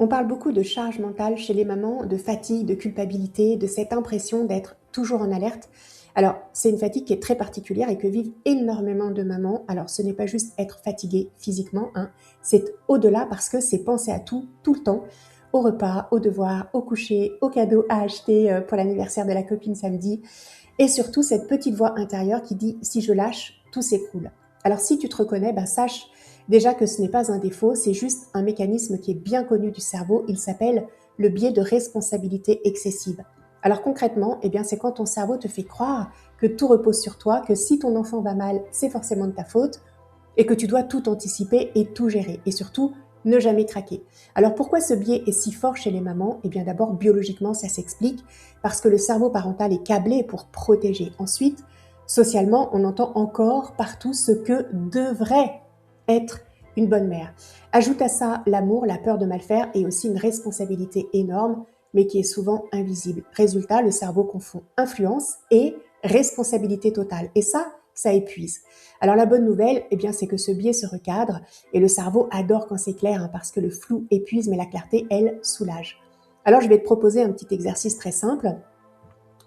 On parle beaucoup de charge mentale chez les mamans, de fatigue, de culpabilité, de cette impression d'être toujours en alerte. Alors, c'est une fatigue qui est très particulière et que vivent énormément de mamans. Alors, ce n'est pas juste être fatiguée physiquement, hein, c'est au-delà parce que c'est penser à tout, tout le temps, au repas, aux devoirs, au coucher, aux cadeaux à acheter pour l'anniversaire de la copine samedi, et surtout cette petite voix intérieure qui dit si je lâche, tout s'écroule. Alors si tu te reconnais, sache déjà que ce n'est pas un défaut, c'est juste un mécanisme qui est bien connu du cerveau, il s'appelle le biais de responsabilité excessive. Alors concrètement, c'est quand ton cerveau te fait croire que tout repose sur toi, que si ton enfant va mal, c'est forcément de ta faute, et que tu dois tout anticiper et tout gérer, et surtout ne jamais craquer. Alors pourquoi ce biais est si fort chez les mamans? D'abord biologiquement ça s'explique parce que le cerveau parental est câblé pour protéger. Ensuite, socialement, on entend encore partout ce que devrait être une bonne mère. Ajoute à ça l'amour, la peur de mal faire et aussi une responsabilité énorme, mais qui est souvent invisible. Résultat, le cerveau confond influence et responsabilité totale. Et ça épuise. Alors la bonne nouvelle, c'est que ce biais se recadre et le cerveau adore quand c'est clair, hein, parce que le flou épuise, mais la clarté, elle, soulage. Alors je vais te proposer un petit exercice très simple.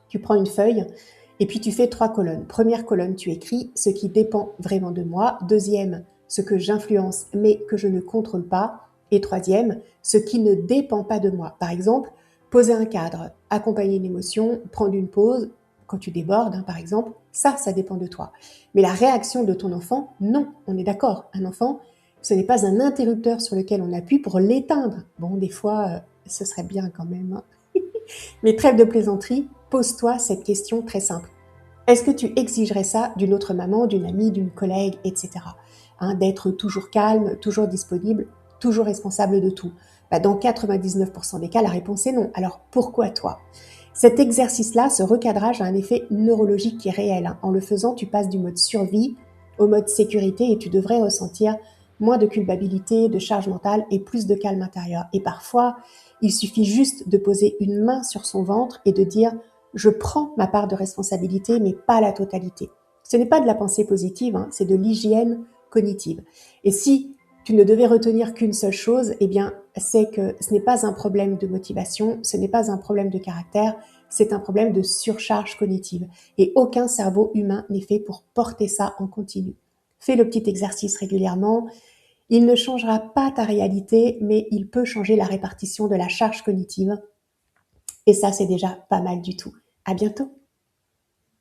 Tu prends une feuille et puis tu fais 3 colonnes. Première colonne, tu écris ce qui dépend vraiment de moi. Deuxième, ce que j'influence mais que je ne contrôle pas. Et troisième, ce qui ne dépend pas de moi. Par exemple, poser un cadre, accompagner une émotion, prendre une pause quand tu débordes, hein, par exemple, ça dépend de toi. Mais la réaction de ton enfant, non, on est d'accord. Un enfant, ce n'est pas un interrupteur sur lequel on appuie pour l'éteindre. Bon, des fois, ce serait bien quand même, hein. Mais trêve de plaisanterie, pose-toi cette question très simple. Est-ce que tu exigerais ça d'une autre maman, d'une amie, d'une collègue, etc. Hein, d'être toujours calme, toujours disponible, toujours responsable de tout? Dans 99% des cas, la réponse est non. Alors pourquoi toi? Cet exercice-là, ce recadrage a un effet neurologique qui est réel, hein. En le faisant, tu passes du mode survie au mode sécurité et tu devrais ressentir moins de culpabilité, de charge mentale et plus de calme intérieur. Et parfois, il suffit juste de poser une main sur son ventre et de dire je prends ma part de responsabilité, mais pas la totalité. Ce n'est pas de la pensée positive, hein, c'est de l'hygiène cognitive. Et si tu ne devais retenir qu'une seule chose, c'est que ce n'est pas un problème de motivation, ce n'est pas un problème de caractère, c'est un problème de surcharge cognitive. Et aucun cerveau humain n'est fait pour porter ça en continu. Fais le petit exercice régulièrement. Il ne changera pas ta réalité, mais il peut changer la répartition de la charge cognitive. Et ça, c'est déjà pas mal du tout. À bientôt!